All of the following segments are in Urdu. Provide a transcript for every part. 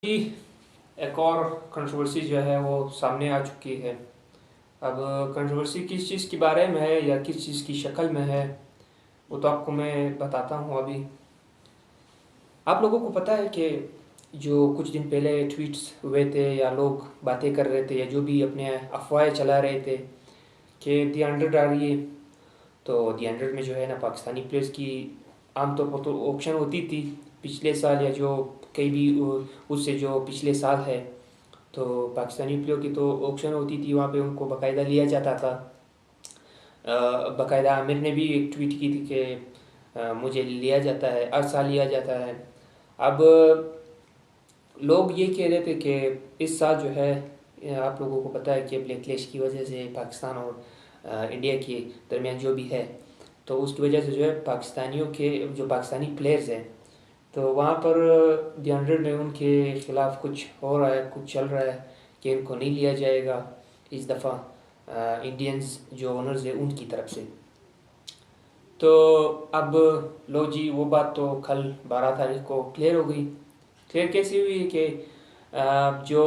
جی، ایک اور کنٹروورسی جو ہے وہ سامنے آ چکی ہے۔ اب کنٹروورسی کس چیز کے بارے میں ہے یا کس چیز کی شکل میں ہے وہ تو آپ کو میں بتاتا ہوں۔ ابھی آپ لوگوں کو پتہ ہے کہ جو کچھ دن پہلے ٹویٹس ہوئے تھے یا لوگ باتیں کر رہے تھے یا جو بھی اپنے افواہیں چلا رہے تھے کہ دی 100 آ رہی ہے، تو دی 100 میں جو ہے نا پاکستانی پلیئرز کی عام طور پر تو آپشن ہوتی تھی پچھلے سال یا جو کئی بھی اس سے جو پچھلے سال ہے، تو پاکستانی پلیئر کی تو آپشن ہوتی تھی، وہاں پہ ان کو باقاعدہ لیا جاتا تھا۔ باقاعدہ عامر نے بھی ایک ٹویٹ کی تھی کہ مجھے لیا جاتا ہے، ہر سال لیا جاتا ہے۔ اب لوگ یہ کہہ رہے تھے کہ اس سال جو ہے آپ لوگوں کو پتہ ہے کہ بلیک لسٹ کی وجہ سے پاکستان اور انڈیا کے درمیان جو بھی ہے، تو اس کی وجہ سے جو ہے پاکستانیوں کے جو پاکستانی پلیئرز ہیں تو وہاں پر دی 100 میں ان کے خلاف کچھ ہو رہا ہے، کچھ چل رہا ہے کہ ان کو نہیں لیا جائے گا اس دفعہ انڈینز جو اونرز ہیں ان کی طرف سے۔ تو اب لو جی، وہ بات تو کل 12 تاریخ کو کلیئر ہو گئی۔ کلیئر کیسی ہوئی کہ جو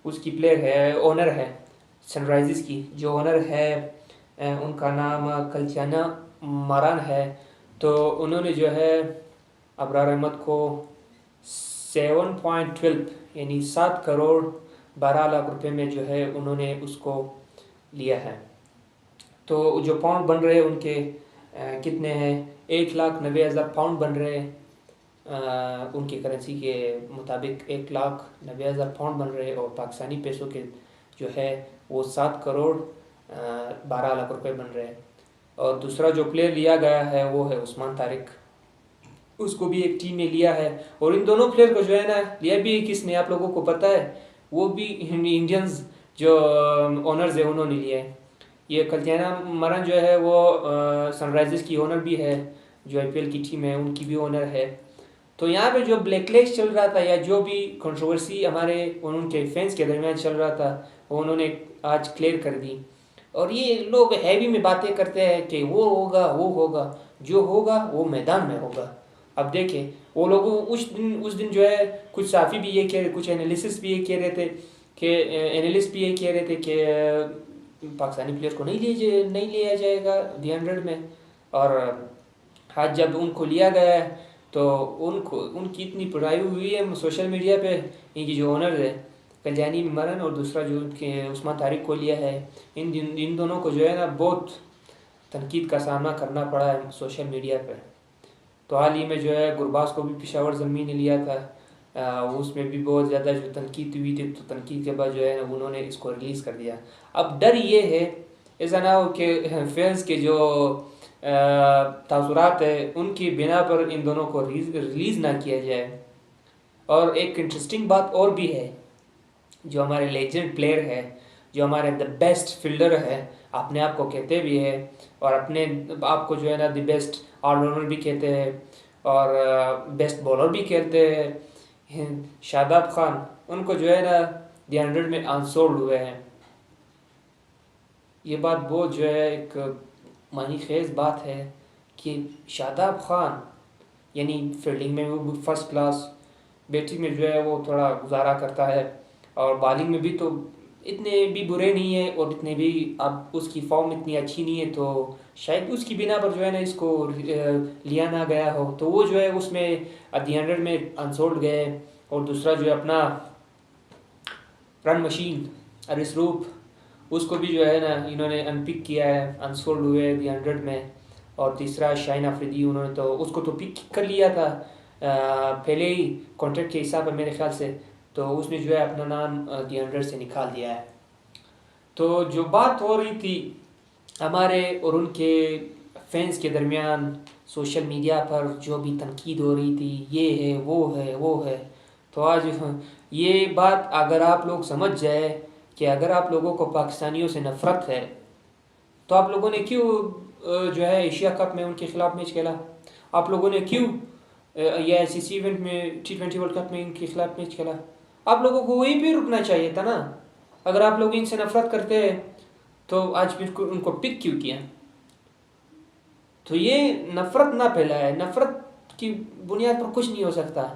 اس کی پلیئر ہے، اونر ہے سن رائزرز کی، جو اونر ہے ان کا نام کلچیانہ ماران ہے، تو انہوں نے جو ہے ابرار احمد کو 7.12 یعنی 7 کروڑ 12 لاکھ روپے میں جو ہے انہوں نے اس کو لیا ہے۔ تو جو پاؤنڈ بن رہے ان کے کتنے ہیں، 1,90,000 پاؤنڈ بن رہے ہیں ان کی کرنسی کے مطابق 1,90,000 پاؤنڈ بن رہے، اور پاکستانی پیسوں کے جو ہے وہ 7 کروڑ 12 لاکھ روپے بن رہے ہیں۔ اور دوسرا جو پلیئر لیا گیا ہے وہ ہے عثمان طارق، اس کو بھی ایک ٹیم میں لیا ہے، اور ان دونوں پلیئر کو جو ہے نا لیا بھی کس نے آپ لوگوں کو پتہ ہے، وہ بھی انڈینز جو اونرز ہیں انہوں نے لیا ہے۔ یہ کلچیانہ مرن جو ہے وہ سن رائزرز کی اونر بھی ہے، جو IPL کی ٹیم ہے ان کی بھی اونر ہے۔ تو یہاں پہ جو بلیک لسٹ چل رہا تھا یا جو بھی کنٹروورسی ہمارے ان کے فینس کے درمیان چل رہا تھا وہ انہوں نے آج کلیئر کر دی۔ اور یہ لوگ ہیوی میں باتیں کرتے ہیں کہ وہ ہوگا جو ہوگا وہ میدان میں ہوگا۔ اب دیکھیں وہ لوگ اس دن جو ہے کچھ صحافی بھی یہ کہہ رہے، کچھ انالیسٹ بھی یہ کہہ رہے تھے کہ پاکستانی پلیئر کو نہیں لیا جائے گا دی 100 میں، اور آج جب ان کو لیا گیا ہے تو ان کی اتنی برائی ہوئی ہے سوشل میڈیا پہ، ان کی جو اونر ہے کلیانی مرن اور دوسرا جو ان کے عثمان طارق کو لیا ہے، ان دونوں کو جو ہے نا بہت تنقید کا سامنا کرنا پڑا ہے سوشل میڈیا پہ۔ تو حال ہی میں جو ہے گرباز کو بھی پشاور زلمی نے لیا تھا، اس میں بھی بہت زیادہ جو تنقید ہوئی تھی، تو تنقید کے بعد جو ہے انہوں نے اس کو ریلیز کر دیا۔ اب ڈر یہ ہے ایسا نہ ہو کہ فینس کے جو تاثرات ہیں ان کی بنا پر ان دونوں کو ریلیز نہ کیا جائے۔ اور ایک انٹرسٹنگ بات اور بھی ہے، جو ہمارے لیجنڈ پلیئر ہے، جو ہمارے دی بیسٹ فیلڈر ہے، اپنے آپ کو کہتے بھی ہے، اور اپنے آپ کو جو ہے نا دی بیسٹ آل راؤنڈر بھی کہتے ہیں اور بیسٹ بولر بھی کہتے ہیں، شاداب خان، ان کو جو ہے نا دی 100 میں انسولڈ ہوئے ہیں۔ یہ بات بہت جو ہے ایک معنی خیز بات ہے کہ شاداب خان یعنی فیلڈنگ میں وہ فرسٹ کلاس، بیٹنگ میں جو ہے وہ تھوڑا گزارا کرتا ہے، اور بالنگ میں بھی تو اتنے بھی برے نہیں ہیں، اور اتنے بھی اب اس کی فارم اتنی اچھی نہیں ہے، تو شاید اس کی بنا پر جو ہے نا اس کو لیا نہ گیا ہو، تو وہ جو ہے اس میں دی 100 میں انسولڈ گئے۔ اور دوسرا جو ہے اپنا رن مشین ارس روپ، اس کو بھی جو ہے نا انہوں نے ان پک کیا ہے، انسولڈ ہوئے دی 100 میں۔ اور تیسرا شاہین آفریدی، انہوں نے تو اس کو تو پک کر لیا تھا پہلے ہی کانٹریکٹ کے حساب پر میرے خیال سے، تو اس نے جو ہے اپنا نام دی 100 سے نکال دیا ہے۔ تو جو بات ہو رہی تھی ہمارے اور ان کے فینس کے درمیان سوشل میڈیا پر جو بھی تنقید ہو رہی تھی، یہ ہے وہ ہے، تو آج یہ بات اگر آپ لوگ سمجھ جائے کہ اگر آپ لوگوں کو پاکستانیوں سے نفرت ہے تو آپ لوگوں نے کیوں جو ہے ایشیا کپ میں ان کے خلاف میچ کھیلا؟ آپ لوگوں نے کیوں یا ICC ایونٹ میں T20 ورلڈ کپ میں ان کے خلاف میچ کھیلا؟ آپ لوگوں کو وہیں پہ رکنا چاہیے تھا نا۔ اگر آپ لوگ ان سے نفرت کرتے ہیں تو آج پھر ان کو پک کیوں کیا؟ تو یہ نفرت نہ پھیلائے، نفرت کی بنیاد پر کچھ نہیں ہو سکتا۔